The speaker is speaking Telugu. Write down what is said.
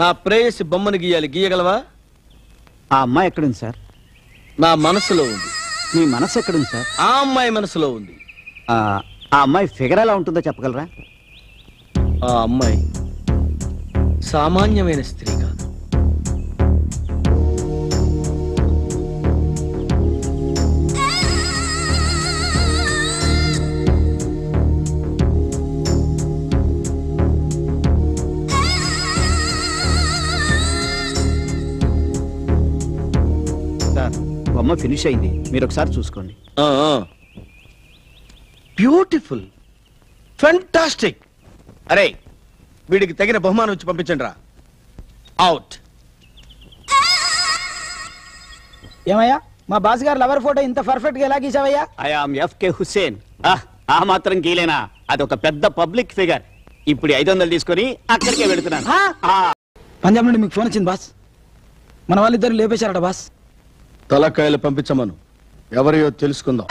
నా ప్రేయసి బొమ్మను గీయాలి, గీయగలవా? ఆ అమ్మాయి ఎక్కడుంది సార్? నా మనసులో ఉంది. మీ మనసు ఎక్కడుంది సార్? ఆ అమ్మాయి మనసులో ఉంది. ఆ అమ్మాయి ఫిగర్ ఎలా ఉంటుందో చెప్పగలరా? ఆ అమ్మాయి సామాన్యమైన స్త్రీ కాదు. సార్ బొమ్మ ఫినిష్ అయింది, మీరు ఒకసారి చూసుకోండి. Beautiful, fantastic. అరే వీడికి తగిన బహుమానం ఇచ్చి పంపించండి రా. అవుట్. ఏమయ్యా మా బాస్ గారు లవర్ ఫోటో ఇంత పర్ఫెక్ట్ గా ఎలా గీసావయ్యా? I am FK Hussain. ఆ మాత్రం గీలేనా? అదొక పెద్ద పబ్లిక్ ఫిగర్. ఇప్పుడు 500 తీసుకొని అక్కడికే వెళుతున్నాను. పంజాబ్ నుండి మీకు ఫోన్ వచ్చింది బాస్. మన వాళ్ళిద్దరు లేపేశారట బాస్. తలకాయలు పంపించమను, ఎవరియో తెలుసుకుందాం.